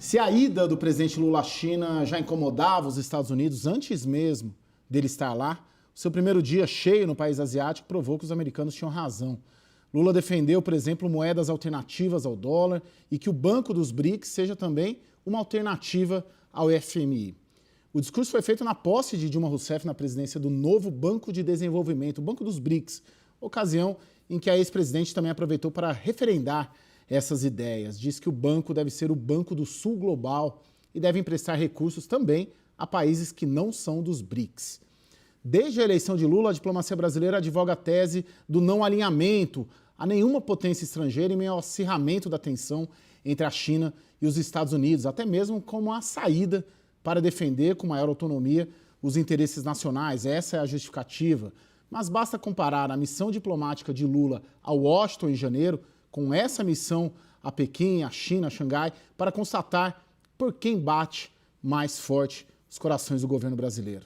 Se a ida do presidente Lula à China já incomodava os Estados Unidos antes mesmo dele estar lá, o seu primeiro dia cheio no país asiático provou que os americanos tinham razão. Lula defendeu, por exemplo, moedas alternativas ao dólar e que o Banco dos BRICS seja também uma alternativa ao FMI. O discurso foi feito na posse de Dilma Rousseff na presidência do novo Banco de Desenvolvimento, o Banco dos BRICS, ocasião em que a ex-presidente também aproveitou para referendar essas ideias. Diz que o banco deve ser o Banco do Sul Global e deve emprestar recursos também a países que não são dos BRICS. Desde a eleição de Lula, a diplomacia brasileira advoga a tese do não alinhamento a nenhuma potência estrangeira em meio ao acirramento da tensão entre a China e os Estados Unidos, até mesmo como a saída para defender com maior autonomia os interesses nacionais. Essa é a justificativa. Mas basta comparar a missão diplomática de Lula a Washington em janeiro com essa missão a Pequim, a China, a Xangai, para constatar por quem bate mais forte os corações do governo brasileiro.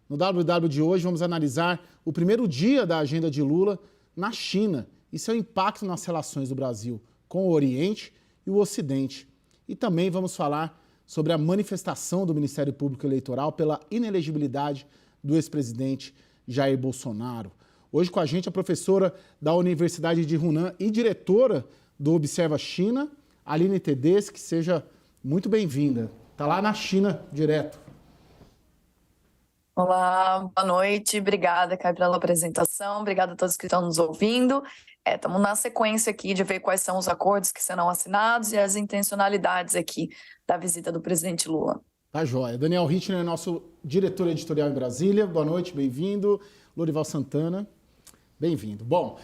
No WW de hoje, vamos analisar o primeiro dia da agenda de Lula na China e seu impacto nas relações do Brasil com o Oriente e o Ocidente. E também vamos falar sobre a manifestação do Ministério Público Eleitoral pela inelegibilidade do ex-presidente Jair Bolsonaro. Hoje com a gente a professora da Universidade de Hunan e diretora do Observa China, Aline Tedeschi, seja muito bem-vinda. Está lá na China direto. Olá, boa noite. Obrigada, Caio, pela apresentação. Obrigada a todos que estão nos ouvindo. Estamos na sequência aqui de ver quais são os acordos que serão assinados e as intencionalidades aqui da visita do presidente Lula. Tá joia. Daniel Rittner, nosso diretor editorial em Brasília. Boa noite, bem-vindo. Lorival Santana, bem-vindo. Bom,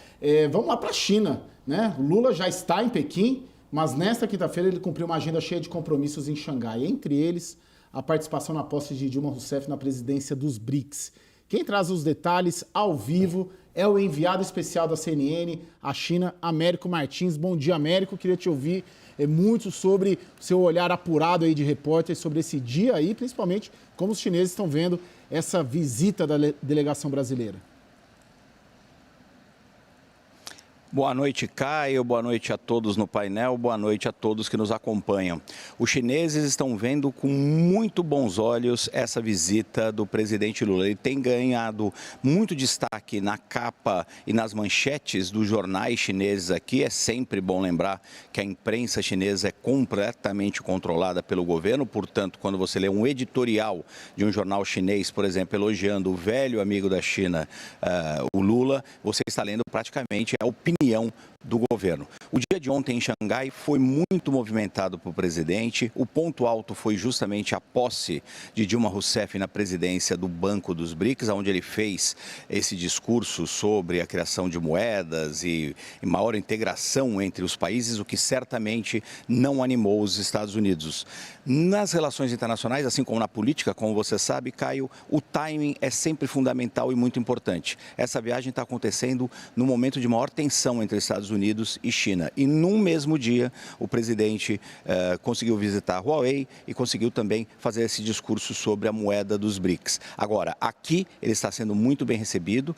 vamos lá para a China, né? Lula já está em Pequim, mas nesta quinta-feira ele cumpriu uma agenda cheia de compromissos em Xangai, entre eles a participação na posse de Dilma Rousseff na presidência dos BRICS. Quem traz os detalhes ao vivo é o enviado especial da CNN à China, Américo Martins. Bom dia, Américo. Queria te ouvir muito sobre o seu olhar apurado aí de repórter sobre esse dia aí, principalmente como os chineses estão vendo essa visita da delegação brasileira. Boa noite, Caio. Boa noite a todos no painel. Boa noite a todos que nos acompanham. Os chineses estão vendo com muito bons olhos essa visita do presidente Lula. Ele tem ganhado muito destaque na capa e nas manchetes dos jornais chineses aqui. É sempre bom lembrar que a imprensa chinesa é completamente controlada pelo governo. Portanto, quando você lê um editorial de um jornal chinês, por exemplo, elogiando o velho amigo da China, o Lula, você está lendo praticamente a opinião do governo. O dia de ontem em Xangai foi muito movimentado para o presidente. O ponto alto foi justamente a posse de Dilma Rousseff na presidência do Banco dos BRICS, onde ele fez esse discurso sobre a criação de moedas e maior integração entre os países, o que certamente não animou os Estados Unidos. Nas relações internacionais, assim como na política, como você sabe, Caio, o timing é sempre fundamental e muito importante. Essa viagem está acontecendo no momento de maior tensão entre Estados Unidos e China. E num mesmo dia, o presidente conseguiu visitar a Huawei e conseguiu também fazer esse discurso sobre a moeda dos BRICS. Agora, aqui ele está sendo muito bem recebido.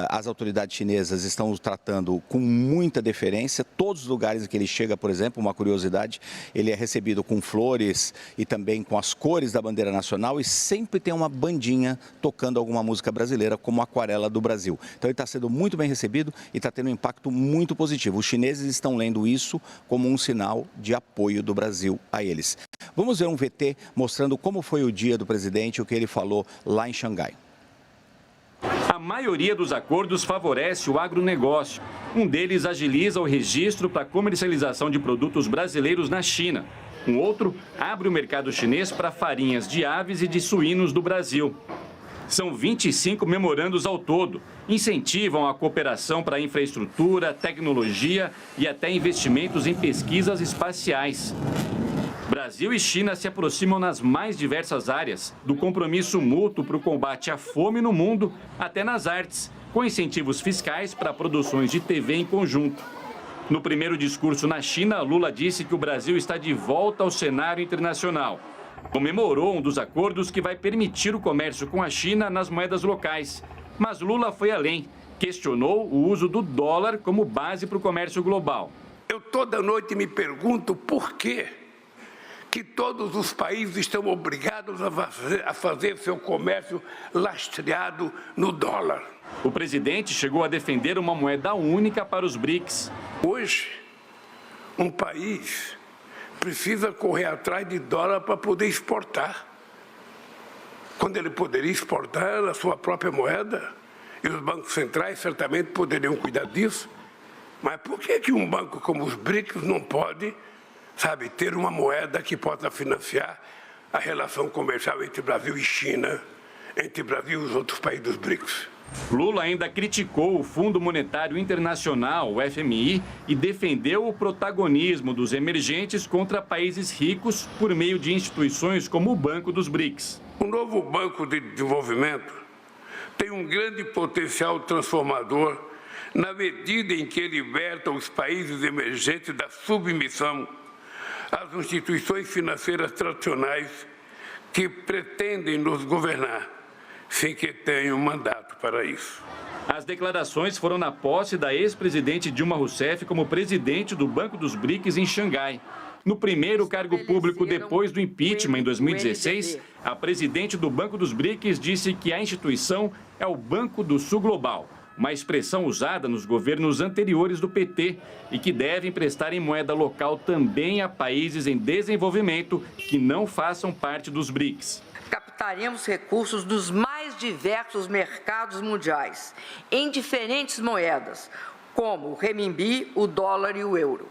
As autoridades chinesas estão o tratando com muita deferência. Todos os lugares em que ele chega, por exemplo, uma curiosidade, ele é recebido com flores e também com as cores da bandeira nacional e sempre tem uma bandinha tocando alguma música brasileira, como a Aquarela do Brasil. Então ele está sendo muito bem recebido e está tendo um impacto muito positivo. Os chineses estão lendo isso como um sinal de apoio do Brasil a eles. Vamos ver um VT mostrando como foi o dia do presidente e o que ele falou lá em Xangai. A maioria dos acordos favorece o agronegócio. Um deles agiliza o registro para a comercialização de produtos brasileiros na China. Um outro abre o mercado chinês para farinhas de aves e de suínos do Brasil. São 25 memorandos ao todo. Incentivam a cooperação para infraestrutura, tecnologia e até investimentos em pesquisas espaciais. Brasil e China se aproximam nas mais diversas áreas, do compromisso mútuo para o combate à fome no mundo até nas artes, com incentivos fiscais para produções de TV em conjunto. No primeiro discurso na China, Lula disse que o Brasil está de volta ao cenário internacional. Comemorou um dos acordos que vai permitir o comércio com a China nas moedas locais. Mas Lula foi além. Questionou o uso do dólar como base para o comércio global. Eu toda noite me pergunto por quê que todos os países estão obrigados a fazer seu comércio lastreado no dólar. O presidente chegou a defender uma moeda única para os BRICS. Hoje, um país precisa correr atrás de dólar para poder exportar, quando ele poderia exportar a sua própria moeda, e os bancos centrais certamente poderiam cuidar disso. Mas por que um banco como os BRICS não pode, ter uma moeda que possa financiar a relação comercial entre Brasil e China, entre Brasil e os outros países dos BRICS? Lula ainda criticou o Fundo Monetário Internacional, o FMI, e defendeu o protagonismo dos emergentes contra países ricos por meio de instituições como o Banco dos BRICS. O novo Banco de Desenvolvimento tem um grande potencial transformador na medida em que liberta os países emergentes da submissão às instituições financeiras tradicionais que pretendem nos governar, sem que tenham mandato para isso. As declarações foram na posse da ex-presidente Dilma Rousseff como presidente do Banco dos BRICS em Xangai. No primeiro cargo público depois do impeachment em 2016, a presidente do Banco dos BRICS disse que a instituição é o Banco do Sul Global, uma expressão usada nos governos anteriores do PT e que deve emprestar em moeda local também a países em desenvolvimento que não façam parte dos BRICS. Captaremos recursos dos mais diversos mercados mundiais, em diferentes moedas, como o renminbi, o dólar e o euro.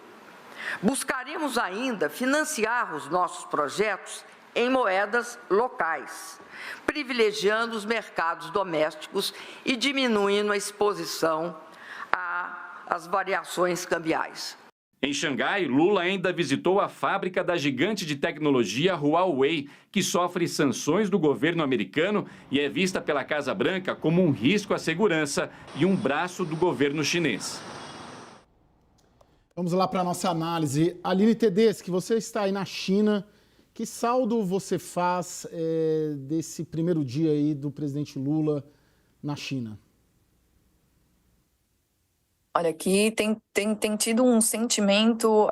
Buscaremos ainda financiar os nossos projetos em moedas locais, privilegiando os mercados domésticos e diminuindo a exposição às variações cambiais. Em Xangai, Lula ainda visitou a fábrica da gigante de tecnologia Huawei, que sofre sanções do governo americano e é vista pela Casa Branca como um risco à segurança e um braço do governo chinês. Vamos lá para a nossa análise. Aline Tedeschi, você está aí na China. Que saldo você faz desse primeiro dia aí do presidente Lula na China? Olha, aqui tem tido um sentimento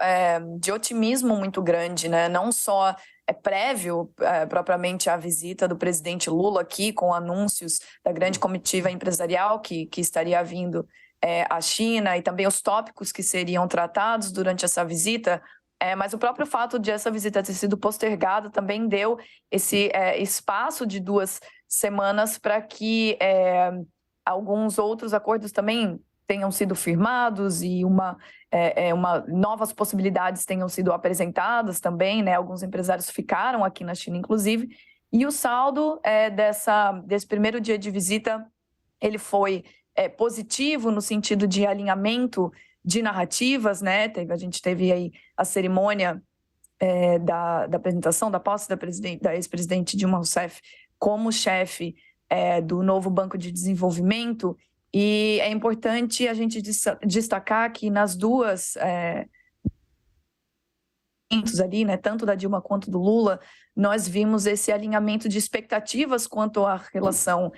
de otimismo muito grande, né? Não só prévio propriamente à visita do presidente Lula aqui, com anúncios da grande comitiva empresarial que estaria vindo à China e também os tópicos que seriam tratados durante essa visita, mas o próprio fato de essa visita ter sido postergada também deu esse espaço de 2 semanas para que alguns outros acordos também tenham sido firmados e novas possibilidades tenham sido apresentadas também, né? Alguns empresários ficaram aqui na China, inclusive, e o saldo desse primeiro dia de visita, ele foi positivo no sentido de alinhamento de narrativas, né? A gente teve aí a cerimônia da apresentação, da posse da ex-presidente Dilma Rousseff como chefe do novo Banco de Desenvolvimento. E é importante a gente destacar que nas duas ali, né, tanto da Dilma quanto do Lula, nós vimos esse alinhamento de expectativas quanto à relação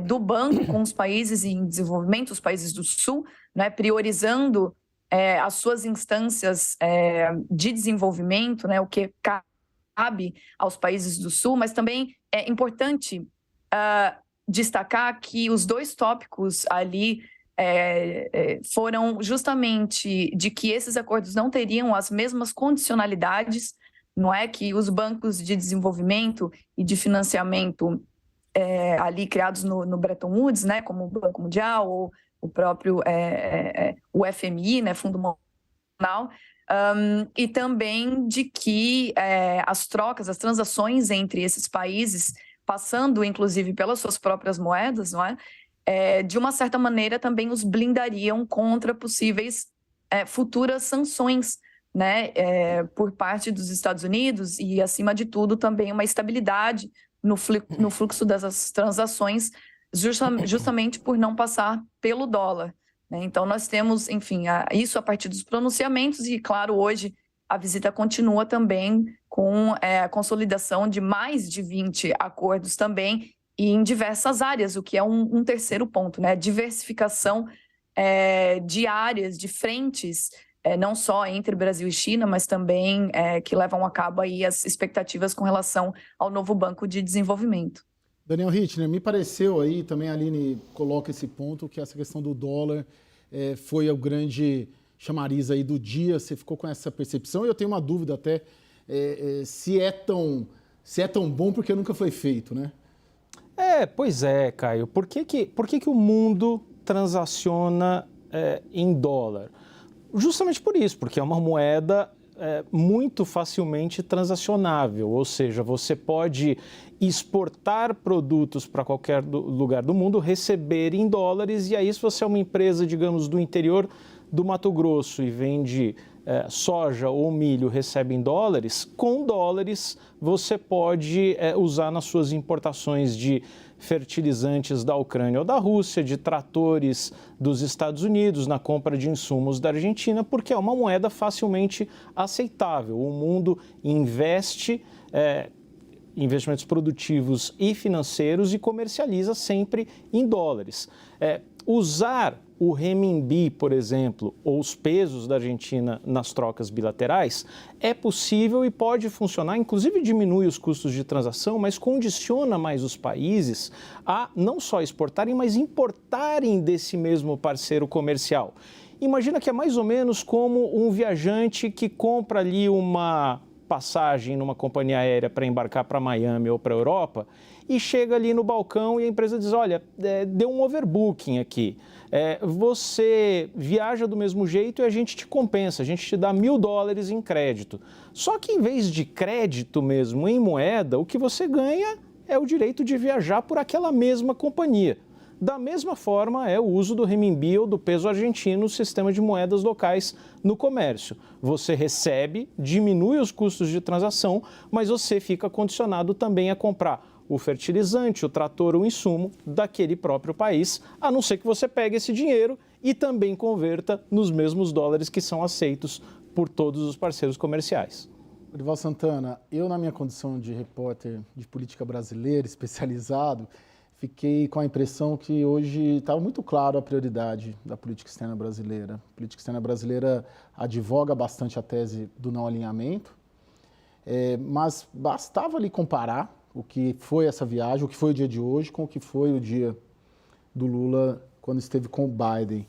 do banco com os países em desenvolvimento, os países do Sul, né, priorizando as suas instâncias de desenvolvimento, né, o que cabe aos países do Sul, mas também é importante destacar que os 2 tópicos ali foram justamente de que esses acordos não teriam as mesmas condicionalidades, não é? Que os bancos de desenvolvimento e de financiamento ali criados no Bretton Woods, né, como o Banco Mundial ou o próprio o FMI, né, Fundo Monetário, e também de que as transações entre esses países, passando inclusive pelas suas próprias moedas, não é? De uma certa maneira também os blindariam contra possíveis futuras sanções, né, por parte dos Estados Unidos e, acima de tudo, também uma estabilidade no fluxo dessas transações, justamente por não passar pelo dólar, né? Então, nós temos, enfim, isso a partir dos pronunciamentos e, claro, hoje a visita continua também com a consolidação de mais de 20 acordos também e em diversas áreas, o que é um terceiro ponto, né? Diversificação de áreas, de frentes não só entre Brasil e China, mas também que levam a cabo aí as expectativas com relação ao novo Banco de Desenvolvimento. Daniel Rittner, me pareceu aí, também a Aline coloca esse ponto, que essa questão do dólar foi o grande chamariz aí do dia. Você ficou com essa percepção? E eu tenho uma dúvida até se é tão bom porque nunca foi feito, né? Pois é, Caio. Por que o mundo transaciona em dólar? Justamente por isso, porque é uma moeda muito facilmente transacionável, ou seja, você pode exportar produtos para qualquer lugar do mundo, receber em dólares, e aí se você é uma empresa, digamos, do interior do Mato Grosso e vende soja ou milho, recebe em dólares, com dólares você pode usar nas suas importações de fertilizantes da Ucrânia ou da Rússia, de tratores dos Estados Unidos, na compra de insumos da Argentina, porque é uma moeda facilmente aceitável. O mundo investe investimentos produtivos e financeiros e comercializa sempre em dólares. Usar o renminbi, por exemplo, ou os pesos da Argentina nas trocas bilaterais, é possível e pode funcionar, inclusive diminui os custos de transação, mas condiciona mais os países a não só exportarem, mas importarem desse mesmo parceiro comercial. Imagina que é mais ou menos como um viajante que compra ali uma passagem numa companhia aérea para embarcar para Miami ou para a Europa e chega ali no balcão e a empresa diz, olha, deu um overbooking aqui. Você viaja do mesmo jeito e a gente te compensa, a gente te dá $1.000 em crédito. Só que em vez de crédito mesmo em moeda, o que você ganha é o direito de viajar por aquela mesma companhia. Da mesma forma é o uso do renminbi ou do peso argentino no sistema de moedas locais no comércio. Você recebe, diminui os custos de transação, mas você fica condicionado também a comprar o fertilizante, o trator, o insumo daquele próprio país, a não ser que você pegue esse dinheiro e também converta nos mesmos dólares que são aceitos por todos os parceiros comerciais. Orival Santana, eu na minha condição de repórter de política brasileira, especializado, fiquei com a impressão que hoje estava muito claro a prioridade da política externa brasileira. A política externa brasileira advoga bastante a tese do não alinhamento, mas bastava ali comparar o que foi essa viagem, o que foi o dia de hoje, com o que foi o dia do Lula quando esteve com o Biden.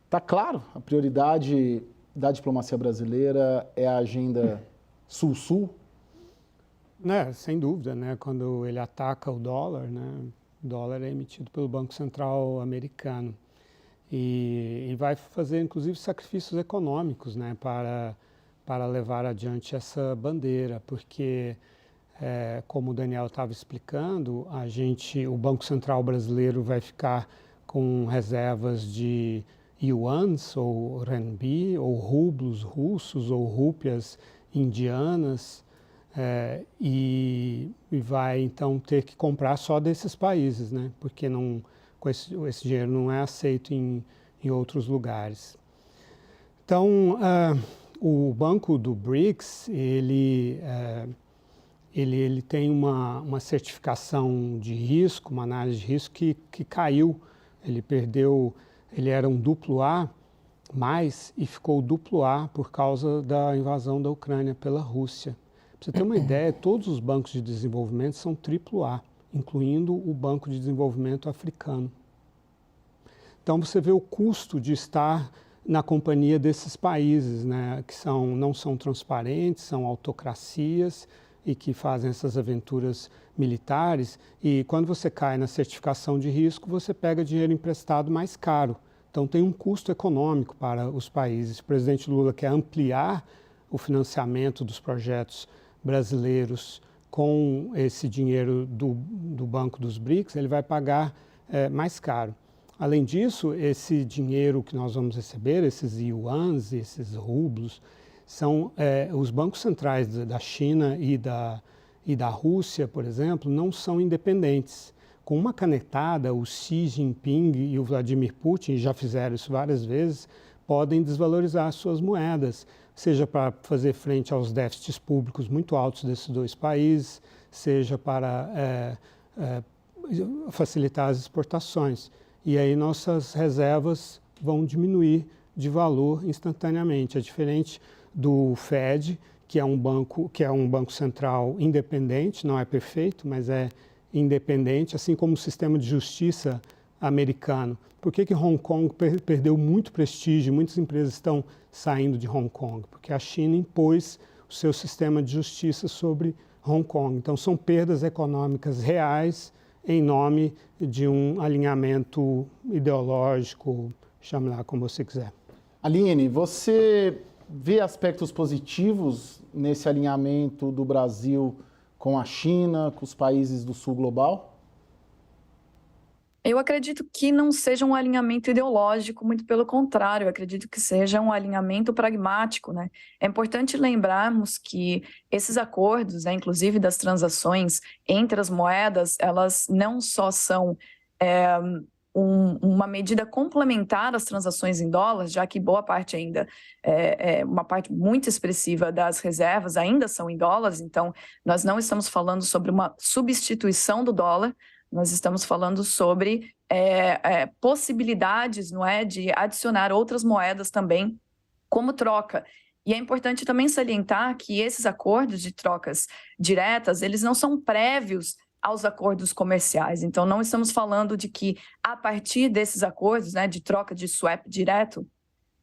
Está claro, a prioridade da diplomacia brasileira é a agenda Sul-Sul? Sem dúvida, né? Quando ele ataca o dólar, né? O dólar é emitido pelo Banco Central americano e vai fazer, inclusive, sacrifícios econômicos, né? Para levar adiante essa bandeira, porque como o Daniel estava explicando, o Banco Central brasileiro vai ficar com reservas de yuans, ou renminbi, ou rublos russos, ou rúpias indianas, e vai então ter que comprar só desses países, né? Porque esse dinheiro não é aceito em outros lugares. Então, o banco do BRICS, ele tem uma certificação de risco, uma análise de risco que caiu. Ele era um AA+, e ficou AA por causa da invasão da Ucrânia pela Rússia. Para você ter uma ideia, todos os bancos de desenvolvimento são AAA, incluindo o Banco de Desenvolvimento Africano. Então você vê o custo de estar na companhia desses países, né, que não são transparentes, são autocracias, e que fazem essas aventuras militares, e quando você cai na certificação de risco, você pega dinheiro emprestado mais caro. Então tem um custo econômico para os países. O presidente Lula quer ampliar o financiamento dos projetos brasileiros com esse dinheiro do Banco dos BRICS, ele vai pagar mais caro. Além disso, esse dinheiro que nós vamos receber, esses yuans, esses rublos, são os bancos centrais da China e da Rússia, por exemplo, não são independentes. Com uma canetada, o Xi Jinping e o Vladimir Putin, já fizeram isso várias vezes, podem desvalorizar suas moedas, seja para fazer frente aos déficits públicos muito altos desses dois países, seja para facilitar as exportações. E aí nossas reservas vão diminuir de valor instantaneamente. É diferente do Fed, que é um banco central independente, não é perfeito, mas é independente, assim como o sistema de justiça americano. Por que Hong Kong perdeu muito prestígio? Muitas empresas estão saindo de Hong Kong, porque a China impôs o seu sistema de justiça sobre Hong Kong. Então, são perdas econômicas reais em nome de um alinhamento ideológico, chame lá como você quiser. Aline, você vê aspectos positivos nesse alinhamento do Brasil com a China, com os países do sul global? Eu acredito que não seja um alinhamento ideológico, muito pelo contrário, eu acredito que seja um alinhamento pragmático, né? É importante lembrarmos que esses acordos, né, inclusive das transações entre as moedas, elas não só são uma medida complementar às transações em dólares, já que boa parte ainda, uma parte muito expressiva das reservas ainda são em dólares, então nós não estamos falando sobre uma substituição do dólar, nós estamos falando sobre possibilidades, não é, de adicionar outras moedas também como troca. E é importante também salientar que esses acordos de trocas diretas, eles não são prévios aos acordos comerciais. Então, não estamos falando de que, a partir desses acordos, né, de troca de swap direto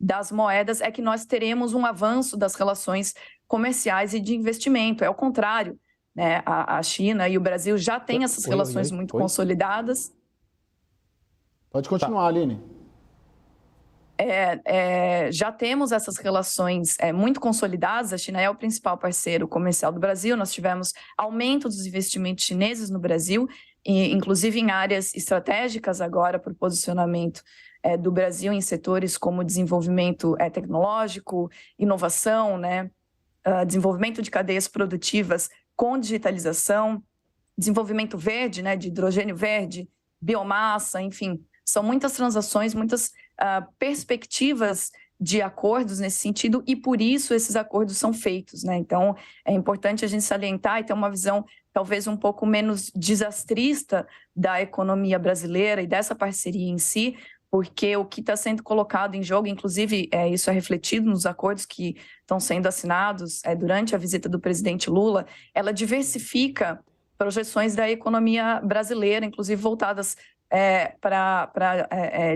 das moedas, é que nós teremos um avanço das relações comerciais e de investimento. É o contrário. Né, a China e o Brasil já têm essas relações muito consolidadas. Pode continuar, Aline. Já temos essas relações muito consolidadas. A China é o principal parceiro comercial do Brasil. Nós tivemos aumento dos investimentos chineses no Brasil, e, inclusive em áreas estratégicas agora para o posicionamento do Brasil em setores como desenvolvimento tecnológico, inovação, né, desenvolvimento de cadeias produtivas com digitalização, desenvolvimento verde, né, de hidrogênio verde, biomassa, enfim, são muitas transações, muitas perspectivas de acordos nesse sentido, e por isso esses acordos são feitos, né? Então, é importante a gente salientar e ter uma visão talvez um pouco menos desastrista da economia brasileira e dessa parceria em si, porque o que está sendo colocado em jogo, inclusive isso é refletido nos acordos que estão sendo assinados durante a visita do presidente Lula, ela diversifica projeções da economia brasileira, inclusive voltadas para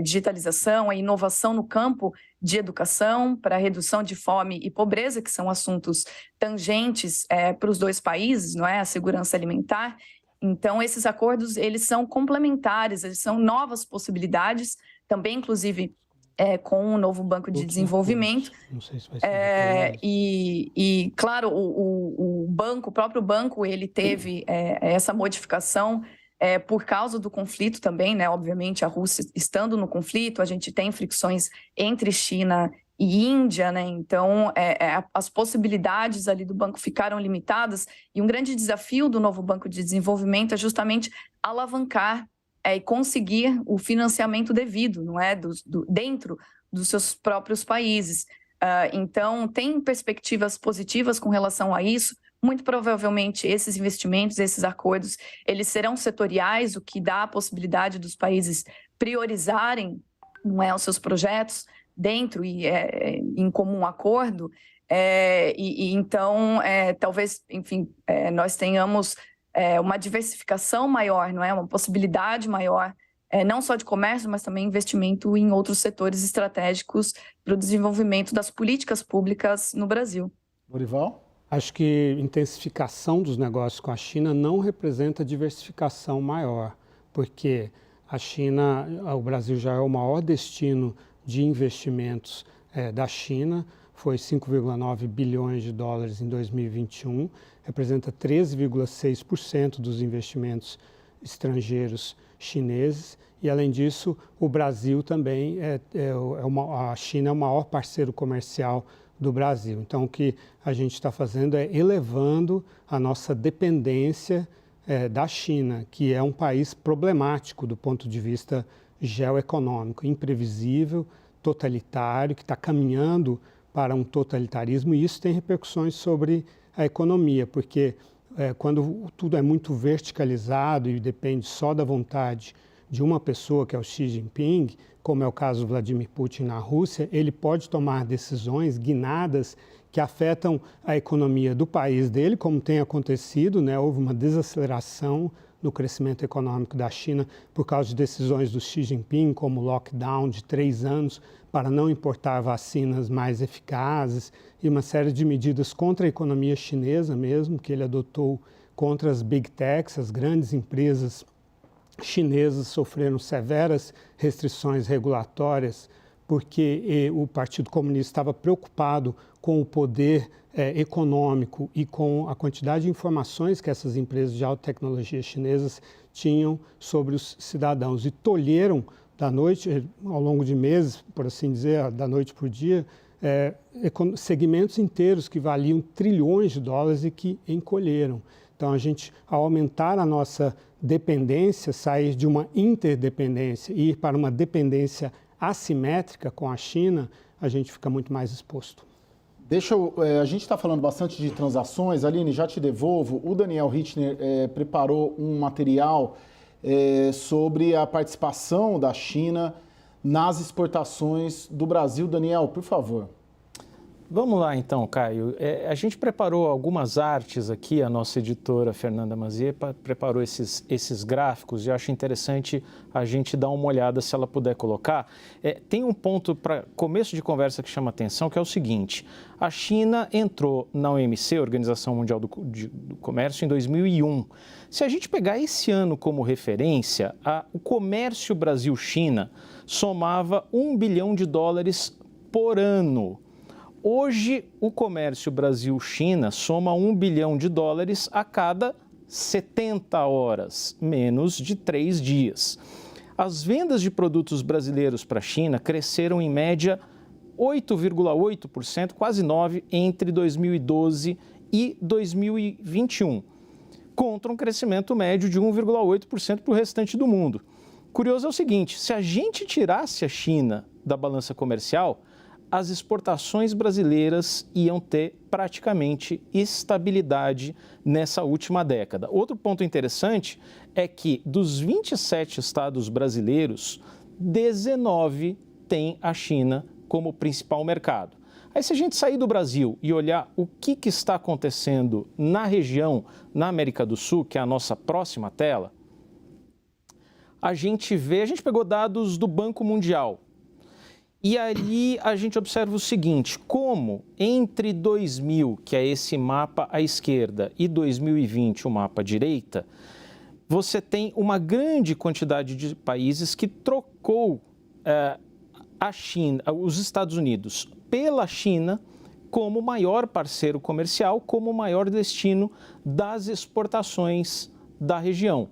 digitalização, a inovação no campo de educação, para a redução de fome e pobreza, que são assuntos tangentes para os dois países, não é? A segurança alimentar. Então, esses acordos, eles são complementares, eles são novas possibilidades, também, inclusive, com o novo Banco de Desenvolvimento. Não sei se vai ser claro, o próprio banco, ele teve essa modificação por causa do conflito também, né? Obviamente, a Rússia estando no conflito, a gente tem fricções entre China e Índia, né? Então, as possibilidades ali do banco ficaram limitadas, e um grande desafio do novo Banco de Desenvolvimento é justamente alavancar e conseguir o financiamento devido, não é? Dentro dos seus próprios países. Então, tem perspectivas positivas com relação a isso. Muito provavelmente, esses investimentos, esses acordos, eles serão setoriais, o que dá a possibilidade dos países priorizarem, não é, os seus projetos dentro e em comum acordo. Então, talvez, enfim, nós tenhamos uma diversificação maior, não é? Uma possibilidade maior, não só de comércio, mas também investimento em outros setores estratégicos para o desenvolvimento das políticas públicas no Brasil. Lorival? Acho que intensificação dos negócios com a China não representa diversificação maior, porque a China, o Brasil já é o maior destino de investimentos da China, foi 5,9 bilhões de dólares em 2021, representa 13,6% dos investimentos estrangeiros chineses, e além disso, o Brasil também a China é o maior parceiro comercial do Brasil. Então, o que a gente está fazendo é elevando a nossa dependência da China, que é um país problemático do ponto de vista geoeconômico, imprevisível, totalitário, que está caminhando para um totalitarismo, e isso tem repercussões sobre a economia, porque quando tudo é muito verticalizado e depende só da vontade de uma pessoa, que é o Xi Jinping, como é o caso do Vladimir Putin na Rússia, ele pode tomar decisões guinadas que afetam a economia do país dele, como tem acontecido, né? Houve uma desaceleração no crescimento econômico da China por causa de decisões do Xi Jinping, como o lockdown de 3 anos para não importar vacinas mais eficazes e uma série de medidas contra a economia chinesa mesmo, que ele adotou contra as big techs, as grandes empresas chinesas sofreram severas restrições regulatórias porque o Partido Comunista estava preocupado com o poder econômico e com a quantidade de informações que essas empresas de alta tecnologia chinesas tinham sobre os cidadãos e tolheram da noite, ao longo de meses, por assim dizer, da noite para o dia, segmentos inteiros que valiam trilhões de dólares e que encolheram. Então, a gente, ao aumentar a nossa dependência, sair de uma interdependência e ir para uma dependência assimétrica com a China, a gente fica muito mais exposto. A gente está falando bastante de transações. Aline, já te devolvo. O Daniel Richtner preparou um material sobre a participação da China nas exportações do Brasil. Daniel, por favor. Vamos lá então, Caio. A gente preparou algumas artes aqui, a nossa editora Fernanda Maziepa preparou esses gráficos e eu acho interessante a gente dar uma olhada se ela puder colocar. Tem um ponto para começo de conversa que chama atenção, que é o seguinte: a China entrou na OMC, Organização Mundial do Comércio, em 2001. Se a gente pegar esse ano como referência, o comércio Brasil-China somava $1 bilhão por ano. Hoje, o comércio Brasil-China soma $1 bilhão a cada 70 horas, menos de 3 dias. As vendas de produtos brasileiros para a China cresceram em média 8,8%, quase 9%, entre 2012 e 2021, contra um crescimento médio de 1,8% para o restante do mundo. Curioso é o seguinte: se a gente tirasse a China da balança comercial, as exportações brasileiras iam ter praticamente estabilidade nessa última década. Outro ponto interessante é que dos 27 estados brasileiros, 19 têm a China como principal mercado. Aí, se a gente sair do Brasil e olhar o que está acontecendo na região, na América do Sul, que é a nossa próxima tela, a gente pegou dados do Banco Mundial. E ali a gente observa o seguinte: como entre 2000, que é esse mapa à esquerda, e 2020, o mapa à direita, você tem uma grande quantidade de países que trocou a China, os Estados Unidos pela China como maior parceiro comercial, como maior destino das exportações da região.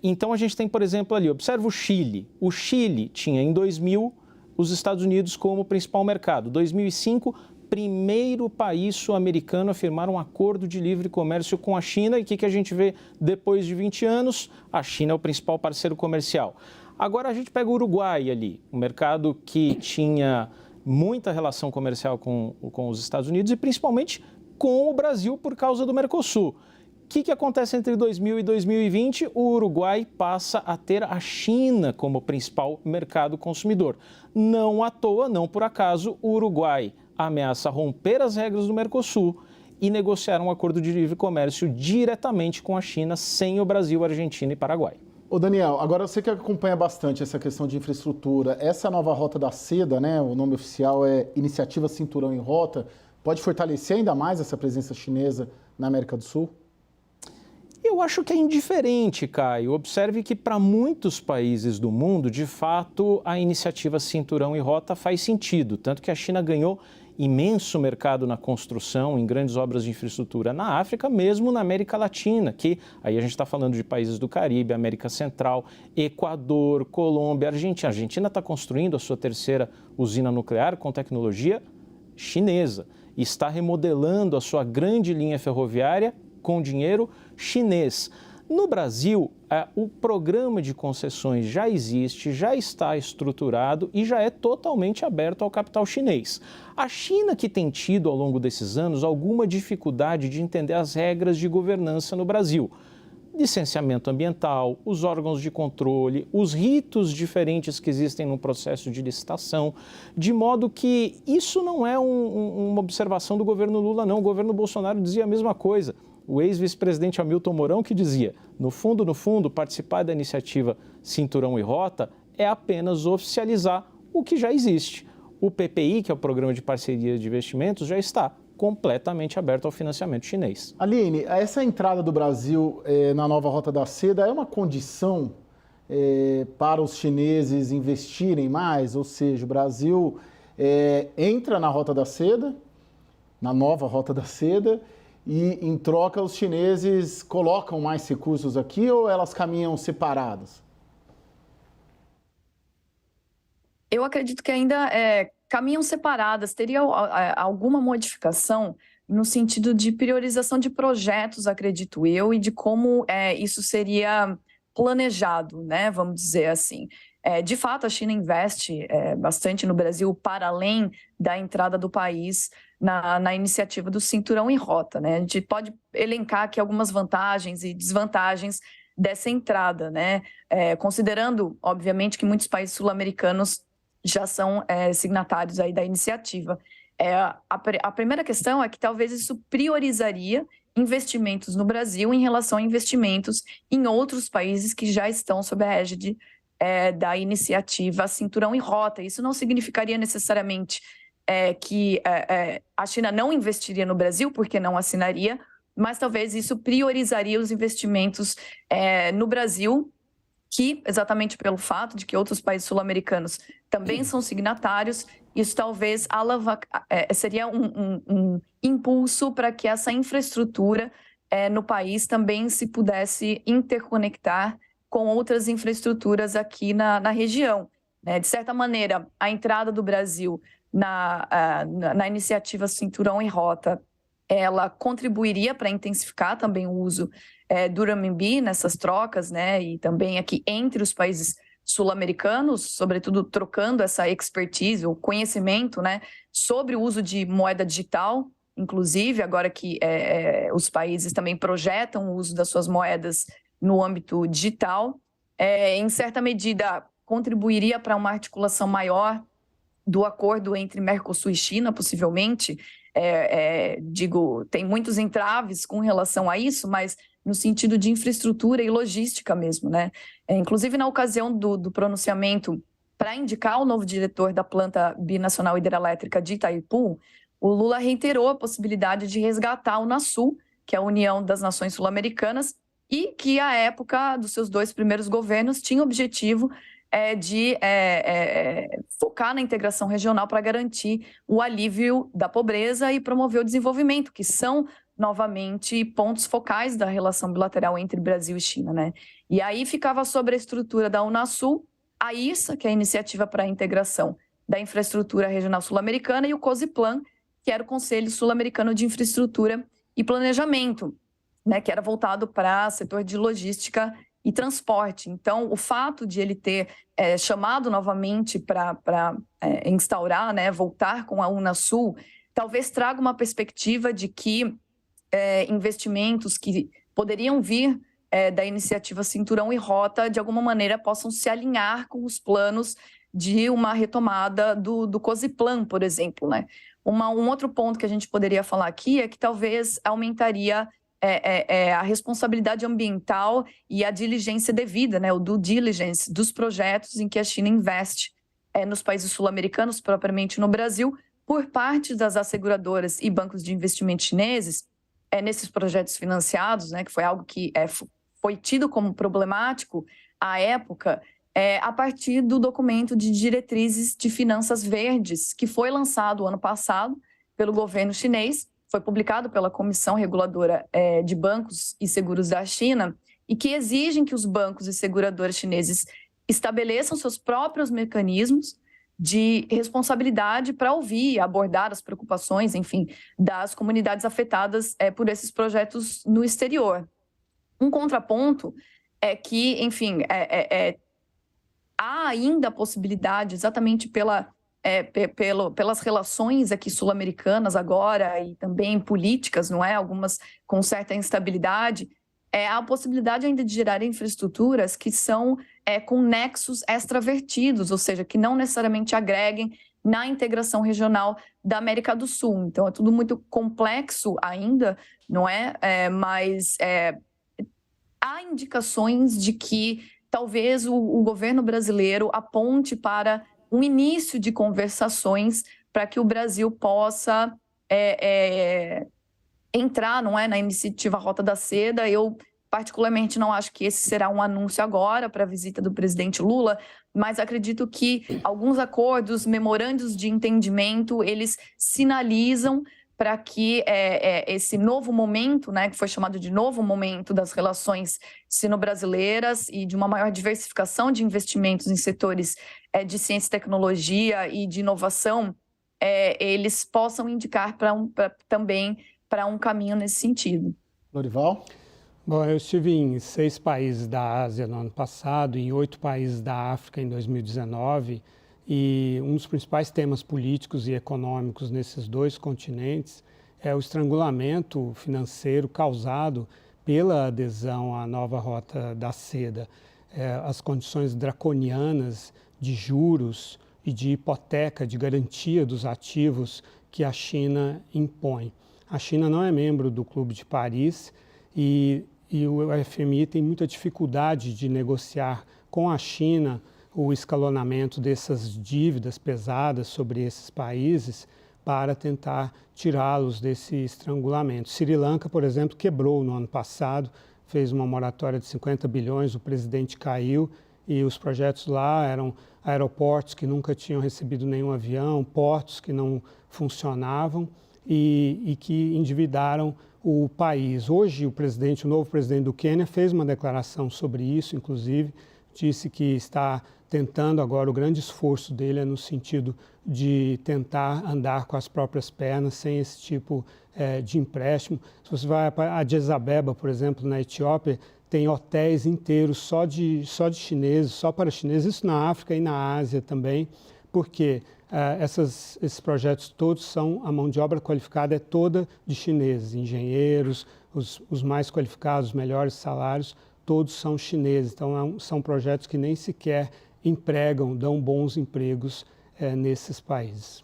Então a gente tem, por exemplo, ali, observa o Chile. O Chile tinha em 2000 os Estados Unidos como principal mercado. 2005, primeiro país sul-americano a firmar um acordo de livre comércio com a China. E o que a gente vê depois de 20 anos? A China é o principal parceiro comercial. Agora a gente pega o Uruguai ali, um mercado que tinha muita relação comercial com os Estados Unidos e principalmente com o Brasil por causa do Mercosul. O que acontece entre 2000 e 2020? O Uruguai passa a ter a China como principal mercado consumidor. Não à toa, não por acaso, o Uruguai ameaça romper as regras do Mercosul e negociar um acordo de livre comércio diretamente com a China, sem o Brasil, Argentina e Paraguai. Ô Daniel, agora você que acompanha bastante essa questão de infraestrutura, essa nova Rota da Seda, né, o nome oficial é Iniciativa Cinturão em Rota, pode fortalecer ainda mais essa presença chinesa na América do Sul? Eu acho que é indiferente, Caio. Observe que para muitos países do mundo, de fato, a iniciativa Cinturão e Rota faz sentido. Tanto que a China ganhou imenso mercado na construção, em grandes obras de infraestrutura na África, mesmo na América Latina, que aí a gente está falando de países do Caribe, América Central, Equador, Colômbia, Argentina. A Argentina está construindo a sua terceira usina nuclear com tecnologia chinesa. Está remodelando a sua grande linha ferroviária com dinheiro chinês. No Brasil, o programa de concessões já existe, já está estruturado e já é totalmente aberto ao capital chinês. A China, que tem tido ao longo desses anos alguma dificuldade de entender as regras de governança no Brasil. licenciamento ambiental, os órgãos de controle, os ritos diferentes que existem no processo de licitação, de modo que isso não é uma observação do governo Lula, não. O governo Bolsonaro dizia a mesma coisa. O ex-vice-presidente Hamilton Mourão que dizia, no fundo, participar da iniciativa Cinturão e Rota é apenas oficializar o que já existe. O PPI, que é o Programa de Parceria de Investimentos, já está completamente aberto ao financiamento chinês. Aline, essa entrada do Brasil na nova Rota da Seda é uma condição para os chineses investirem mais? Ou seja, o Brasil entra na Rota da Seda, na nova Rota da Seda, e em troca os chineses colocam mais recursos aqui ou elas caminham separadas? Eu acredito que ainda caminham separadas. Teria alguma modificação no sentido de priorização de projetos, acredito eu, e de como isso seria planejado, né? Vamos dizer assim. De fato, a China investe bastante no Brasil para além da entrada do país na iniciativa do Cinturão e Rota, né? A gente pode elencar aqui algumas vantagens e desvantagens dessa entrada, né? Considerando, obviamente, que muitos países sul-americanos já são signatários aí da iniciativa. A primeira questão é que talvez isso priorizaria investimentos no Brasil em relação a investimentos em outros países que já estão sob a égide da iniciativa Cinturão e Rota. Isso não significaria necessariamente que a China não investiria no Brasil, porque não assinaria, mas talvez isso priorizaria os investimentos no Brasil, que, exatamente pelo fato de que outros países sul-americanos também são signatários, isso talvez seria um impulso para que essa infraestrutura no país também se pudesse interconectar com outras infraestruturas aqui na região. De certa maneira, a entrada do Brasil na iniciativa Cinturão e Rota, ela contribuiria para intensificar também o uso do renminbi nessas trocas, né, e também aqui entre os países sul-americanos, sobretudo trocando essa expertise, o conhecimento, né, sobre o uso de moeda digital, inclusive agora que os países também projetam o uso das suas moedas no âmbito digital, em certa medida contribuiria para uma articulação maior do acordo entre Mercosul e China, possivelmente. Tem muitos entraves com relação a isso, mas no sentido de infraestrutura e logística mesmo, né? Inclusive, na ocasião do pronunciamento para indicar o novo diretor da planta binacional hidrelétrica de Itaipu, o Lula reiterou a possibilidade de resgatar a Unasul, que é a União das Nações Sul-Americanas, e que, à época dos seus 2 primeiros governos, tinha o objetivo de focar na integração regional para garantir o alívio da pobreza e promover o desenvolvimento, que são, novamente, pontos focais da relação bilateral entre Brasil e China, né? E aí ficava sobre a estrutura da Unasul, a IRSA, que é a Iniciativa para a Integração da Infraestrutura Regional Sul-Americana, e o COSIPLAN, que era o Conselho Sul-Americano de Infraestrutura e Planejamento, né, que era voltado para o setor de logística e transporte. Então, o fato de ele ter chamado novamente para instaurar, né, voltar com a Unasul, talvez traga uma perspectiva de que investimentos que poderiam vir da iniciativa Cinturão e Rota, de alguma maneira, possam se alinhar com os planos de uma retomada do COSIPLAN, por exemplo, né? Um outro ponto que a gente poderia falar aqui é que talvez aumentaria a responsabilidade ambiental e a diligência devida, né, o due diligence dos projetos em que a China investe nos países sul-americanos, propriamente no Brasil, por parte das asseguradoras e bancos de investimento chineses, nesses projetos financiados, né, que foi algo que foi tido como problemático à época, a partir do documento de diretrizes de finanças verdes, que foi lançado ano passado pelo governo chinês, foi publicado pela Comissão Reguladora de Bancos e Seguros da China, e que exigem que os bancos e seguradoras chineses estabeleçam seus próprios mecanismos de responsabilidade para ouvir e abordar as preocupações, enfim, das comunidades afetadas por esses projetos no exterior. Um contraponto é que, enfim, há ainda a possibilidade, exatamente pelas relações aqui sul-americanas agora e também políticas, não é? Algumas com certa instabilidade, há a possibilidade ainda de gerar infraestruturas que são com nexos extravertidos, ou seja, que não necessariamente agreguem na integração regional da América do Sul. Então, é tudo muito complexo ainda, não é? Mas há indicações de que talvez o governo brasileiro aponte para um início de conversações para que o Brasil possa entrar, não é, na iniciativa Rota da Seda. Eu, particularmente, não acho que esse será um anúncio agora para a visita do presidente Lula, mas acredito que alguns acordos, memorandos de entendimento, eles sinalizam para que esse novo momento, né, que foi chamado de novo momento das relações sino-brasileiras e de uma maior diversificação de investimentos em setores de ciência e tecnologia e de inovação, eles possam indicar também para um caminho nesse sentido. Lorival? Bom, eu estive em 6 países da Ásia no ano passado e em 8 países da África em 2019, e um dos principais temas políticos e econômicos nesses 2 continentes é o estrangulamento financeiro causado pela adesão à nova Rota da Seda. As condições draconianas de juros e de hipoteca, de garantia dos ativos que a China impõe. A China não é membro do Clube de Paris e o FMI tem muita dificuldade de negociar com a China o escalonamento dessas dívidas pesadas sobre esses países para tentar tirá-los desse estrangulamento. Sri Lanka, por exemplo, quebrou no ano passado, fez uma moratória de 50 bilhões, o presidente caiu e os projetos lá eram aeroportos que nunca tinham recebido nenhum avião, portos que não funcionavam e que endividaram o país. Hoje, o novo presidente do Quênia fez uma declaração sobre isso, inclusive, disse que está tentando agora, o grande esforço dele é no sentido de tentar andar com as próprias pernas, sem esse tipo de empréstimo. Se você vai a Addis Abeba, por exemplo, na Etiópia, tem hotéis inteiros só de chineses, só para chineses, isso na África e na Ásia também, porque esses projetos todos a mão de obra qualificada é toda de chineses, engenheiros, os mais qualificados, os melhores salários, todos são chineses. Então, são projetos que nem sequer empregam, dão bons empregos nesses países.